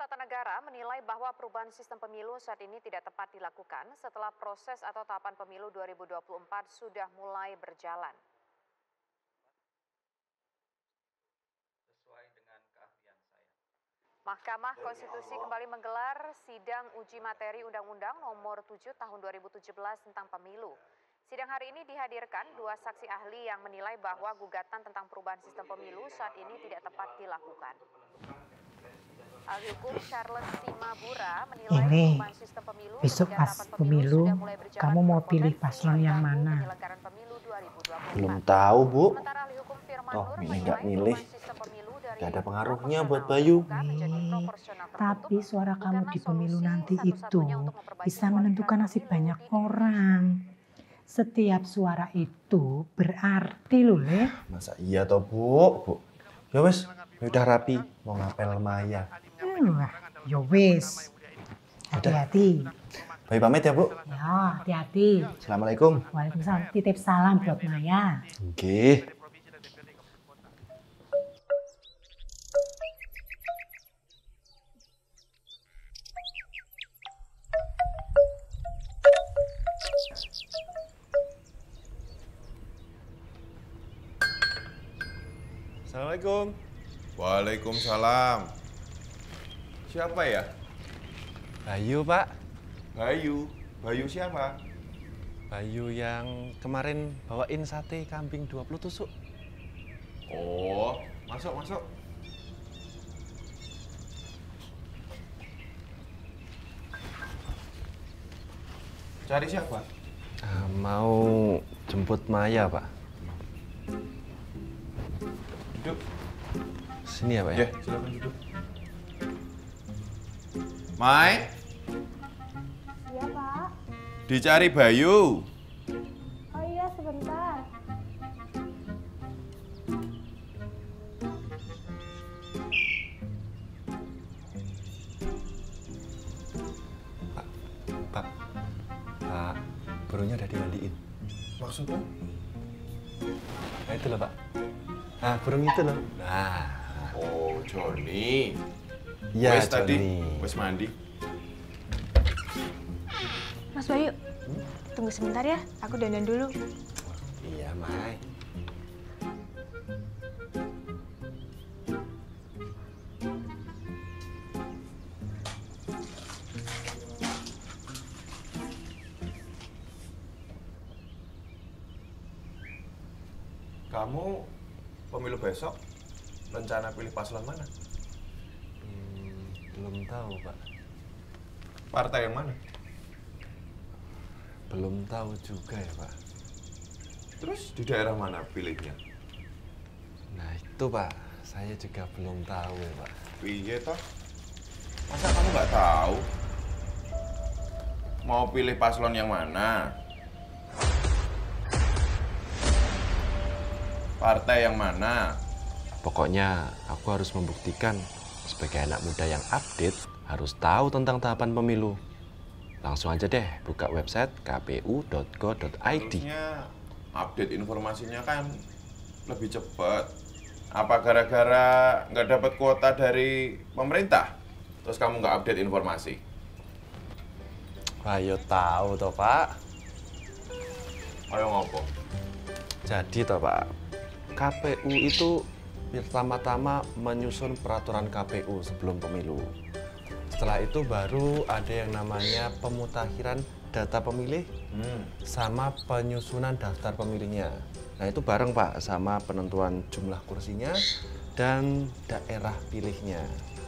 Tata Negara menilai bahwa perubahan sistem pemilu saat ini tidak tepat dilakukan setelah proses atau tahapan pemilu 2024 sudah mulai berjalan. Sesuai dengan keahlian saya. Mahkamah Konstitusi kembali menggelar sidang uji materi Undang-Undang Nomor 7 Tahun 2017 tentang Pemilu. Sidang hari ini dihadirkan dua saksi ahli yang menilai bahwa gugatan tentang perubahan sistem pemilu saat ini tidak tepat dilakukan. Ahli hukum Charles Simabura menilai perubahan sistem pemilu besok pas pemilu kamu mau pilih paslon yang mana? Belum tahu, Bu. Oh, milih nggak milih. Gak ada pengaruhnya buat Bayu. Tapi suara kamu di pemilu nanti itu bisa menentukan nasib banyak orang. Setiap suara itu berarti loh, Le. Masa iya toh, Bu? Ya wes, udah rapi. Mau ngapel Maya. Wah, ya wes. Hati-hati. Bayu pamit ya, Bu? Ya, hati-hati. Assalamualaikum. Waalaikumsalam. Titip salam buat Maya. Oke. Assalamualaikum. Waalaikumsalam. Siapa ya? Bayu, Pak. Bayu. Bayu siapa? Bayu yang kemarin bawain sate kambing 20 tusuk. Oh, masuk. Cari siapa? Mau jemput Maya, Pak. Duduk. Sini ya, Pak ya? Ya, silakan duduk. Mai, Iya, Pak. dicari Bayu. Oh iya, sebentar. Pak, burungnya udah dimandiin. Maksudnya? Nah itu loh, Pak. Nah, burung itu loh. Nah. Oh, Joni. Ya, Wes tadi, Joni. wes mandi. Mas Bayu, tunggu sebentar ya. Aku dandan dulu. Iya, Mai. Kamu pemilu besok rencana pilih paslon mana? Belum tahu, Pak. Partai yang mana? Belum tahu juga ya, Pak. Terus di daerah mana pilihnya? Nah itu, Pak. Saya juga belum tahu ya, Pak. Piye toh? Masa kamu nggak tahu? Mau pilih paslon yang mana? Partai yang mana? Pokoknya aku harus membuktikan sebagai anak muda yang update harus tahu tentang tahapan pemilu. Langsung aja deh buka website kpu.go.id. Harusnya update informasinya kan lebih cepat. Apa gara-gara nggak dapat kuota dari pemerintah? Terus kamu nggak update informasi? Ayo tahu toh, Pak. Ayo ngopo? Jadi toh, Pak, KPU itu pertama-tama menyusun peraturan KPU sebelum pemilu. Setelah itu baru ada yang namanya pemutakhiran data pemilih sama penyusunan daftar pemilihnya. Nah itu bareng, Pak, sama penentuan jumlah kursinya dan daerah pilihnya.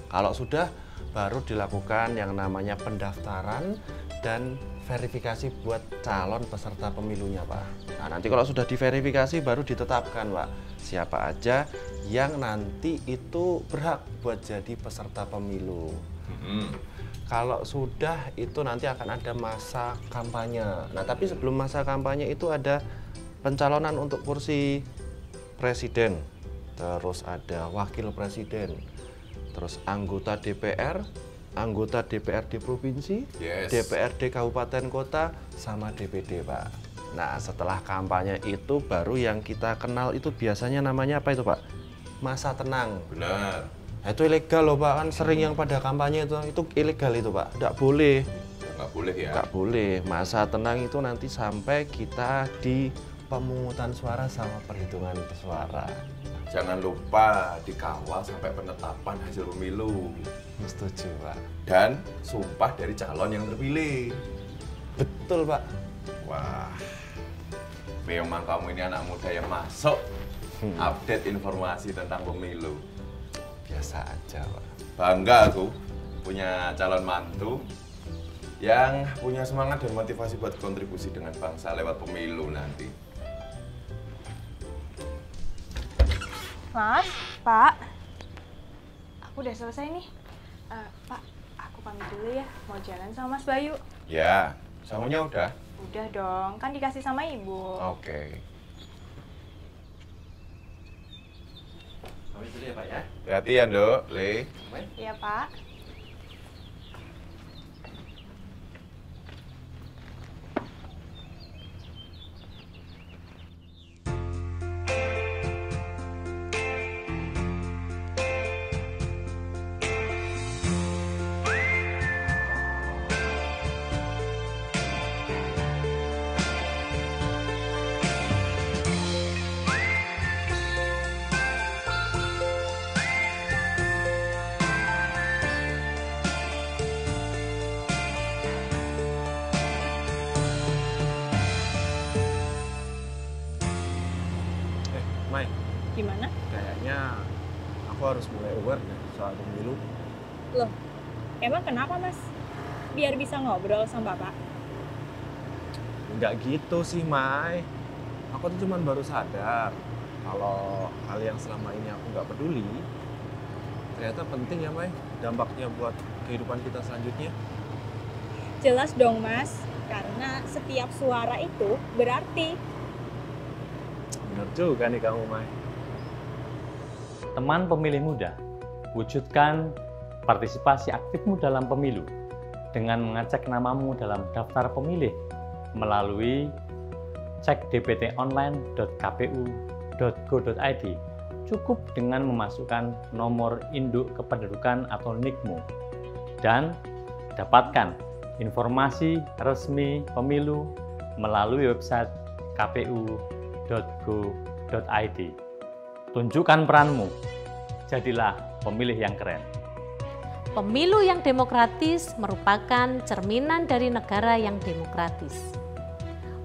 Kalau sudah, baru dilakukan yang namanya pendaftaran dan verifikasi buat calon peserta pemilunya, Pak. Nah nanti kalau sudah diverifikasi baru ditetapkan, Pak, siapa aja yang nanti itu berhak buat jadi peserta pemilu. Kalau sudah itu nanti akan ada masa kampanye. Nah tapi sebelum masa kampanye itu ada pencalonan untuk kursi presiden, terus ada wakil presiden, terus anggota DPR, anggota DPRD provinsi, DPRD kabupaten kota, sama DPD, Pak. Nah setelah kampanye itu baru yang kita kenal itu biasanya namanya apa itu, Pak? Masa tenang. Benar. Nah, itu ilegal loh Pak, kan sering yang pada kampanye itu ilegal itu Pak, nggak boleh. Nggak boleh ya? Nggak boleh, masa tenang itu nanti sampai kita di pemungutan suara sama perhitungan suara. Jangan lupa dikawal sampai penetapan hasil pemilu. Setuju Pak. Dan sumpah dari calon yang terpilih. Betul Pak. Wah, memang kamu ini anak muda yang masuk update informasi tentang pemilu. Biasa aja Pak. Bangga aku punya calon mantu yang punya semangat dan motivasi buat kontribusi dengan bangsa lewat pemilu nanti. Mas, Pak. Aku udah selesai nih. Pak, aku pamit dulu ya. Mau jalan sama Mas Bayu. Ya, samunya udah? Udah dong, kan dikasih sama ibu. Oke. Pamit dulu ya Pak ya. Hati-hati ya, Dok. Le. Iya, Pak. Mai, Gimana? kayaknya aku harus mulai aware deh soal pemilu. Loh, emang kenapa, Mas? Biar bisa ngobrol sama Bapak. Nggak gitu sih, Mai. Aku tuh cuman baru sadar kalau hal yang selama ini aku nggak peduli, ternyata penting ya, Mai, dampaknya buat kehidupan kita selanjutnya. Jelas dong, Mas. Karena setiap suara itu berarti. Bener juga nih kamu, Mai. Teman pemilih muda, wujudkan partisipasi aktifmu dalam pemilu dengan mengecek namamu dalam daftar pemilih melalui cekdptonline.kpu.go.id. Cukup dengan memasukkan nomor induk kependudukan atau NIK-mu dan dapatkan informasi resmi pemilu melalui website kpu.go.id. Tunjukkan peranmu, jadilah pemilih yang keren. Pemilu yang demokratis merupakan cerminan dari negara yang demokratis.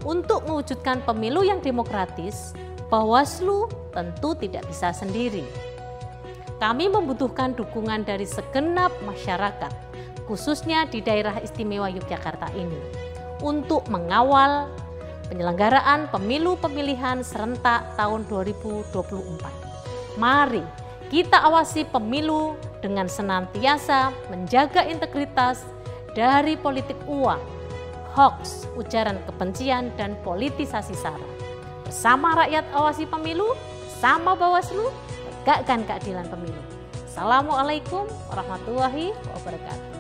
Untuk mewujudkan pemilu yang demokratis, Bawaslu tentu tidak bisa sendiri. Kami membutuhkan dukungan dari segenap masyarakat, khususnya di daerah istimewa Yogyakarta ini, untuk mengawal penyelenggaraan pemilu pemilihan serentak tahun 2024. Mari kita awasi pemilu dengan senantiasa menjaga integritas dari politik uang, hoaks, ujaran kebencian, dan politisasi SARA. Bersama rakyat awasi pemilu, sama Bawaslu, tegakkan keadilan pemilu. Assalamualaikum warahmatullahi wabarakatuh.